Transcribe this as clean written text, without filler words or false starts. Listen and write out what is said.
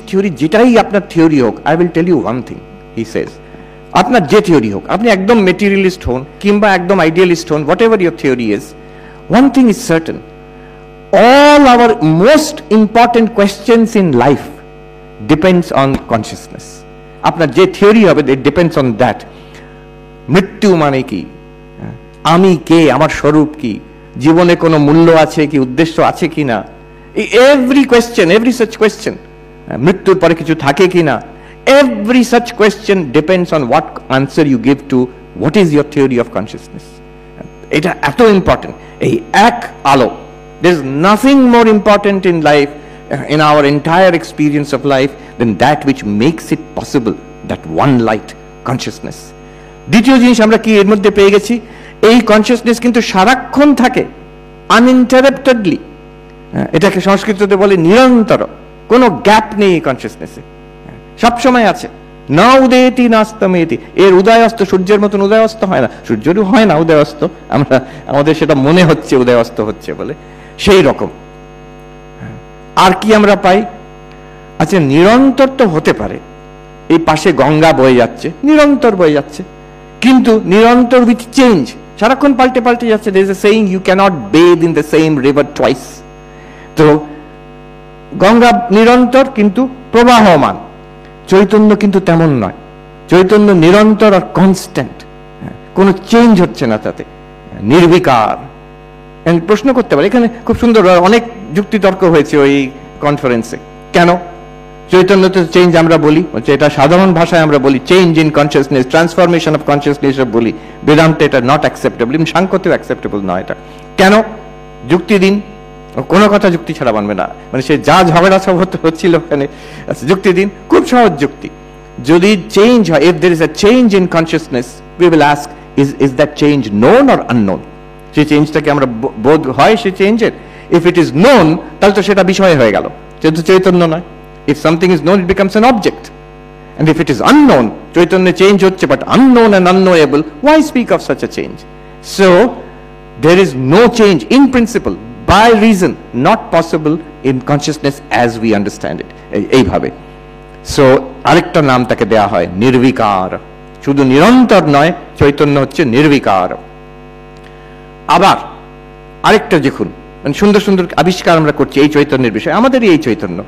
Theory যেটাই আপনার theory হোক, I will tell you one thing, he says, আপনার যে থিওরি হোক, আপনি একদম মেটেরিয়ালিস্ট হন কিংবা একদম আইডিয়ালিস্ট হন, what ever your theory is, one thing is certain, all our most important questions in life depends on consciousness. আপনার যে থিওরি হবে, it depends on that. মৃত্যু মানে কি, আমি কে, আমার স্বরূপ কি, জীবনে কোনো মূল্য আছে কি, উদ্দেশ্য আছে কি না, every question, every such question, মৃত্যুর পরে কিছু থাকে কি না, every such question depends on what answer you give to what is your theory of consciousness. এটা এত ইম্পর্টেন্ট। এই এক আলো, there is nothing more important in life, in our entire experience of life, than that which makes it possible, that one light, consciousness. দ্বিতীয় জিনিস আমরা কি এর মধ্যে পেয়ে গেছি, এই কনসিয়াসনেস কিন্তু সারাক্ষণ থাকে, আনইন্টারাপ্টেডলি। এটাকে সংস্কৃততে বলে নিরন্তর, কোনো গ্যাপ নেই এই কনসিয়াসনেসে, সবসময় আছে। না উদয়তি নাস্তমেতি, এর উদয় অস্ত সূর্যের মতন উদয় অস্ত হয় না, সূর্যেরও হয় না উদয় অস্ত, আমরা আমাদের সেটা মনে হচ্ছে উদয় অস্ত হচ্ছে বলে, সেই রকম। আর কি আমরা পাই, আচ্ছা নিরন্তর তো হতে পারে, এই পাশে গঙ্গা বয়ে যাচ্ছে, নিরন্তর বয়ে যাচ্ছে, কিন্তু নিরন্তর উইথ চেঞ্জ, সারাক্ষণ পাল্টে পাল্টে যাচ্ছে। there is a saying, you cannot bathe in the same river twice. তো গঙ্গা নিরন্তর কিন্তু প্রবাহমান, চৈতন্য কিন্তু তেমন নয়, চৈতন্য নিরন্তর আর কনস্ট্যান্ট, কোনো চেঞ্জ হচ্ছে না তাতে, নির্বিকার। প্রশ্ন করতে পারে, এখানে খুব সুন্দর অনেক যুক্তিতর্ক হয়েছে ওই কনফারেন্সে, কেন চৈতন্যতে চেঞ্জ আমরা বলি, এটা সাধারণ ভাষায় আমরা বলি change in consciousness, transformation of consciousness বলি, বেদান্তে এটা নট অ্যাকসেপ্টেবল, সাংখ্যতেও অ্যাকসেপ্টেবল নয় এটা। কেন, যুক্তি দিন। কোনো কথা যুক্তি ছাড়া মানবে না, মানে সে যা ঝগড়া সব হচ্ছিল ওখানে, যুক্তি দিন, খুব সহজ যুক্তি। যদি চেঞ্জ হয়, if there is a change in consciousness, we will ask, is that change known or unknown? যে চেঞ্জটাকে আমরা বোধ হয় সে চেঞ্জের, if it is known তাহলে তো সেটা বিষয় হয়ে গেল, যেহেতু চৈতন্য নয়। if something is known, it becomes an object, and if it is unknown, চৈতন্যে চেঞ্জ হচ্ছে but unknown and unknowable, why speak of such a change? So there is no change in principle, by reason, not possible in consciousness as we understand it, এইভাবে। So আরেকটা নাম তাকে দেয়া হয় নির্বিকার, শুধু নিরন্তর নয়, চৈতন্য হচ্ছে নির্বিকার। আবার আরেকটা দেখুন, মানে সুন্দর সুন্দর আবিষ্কার আমরা করছি এই চৈতন্যের বিষয়ে, আমাদেরই এই চৈতন্য।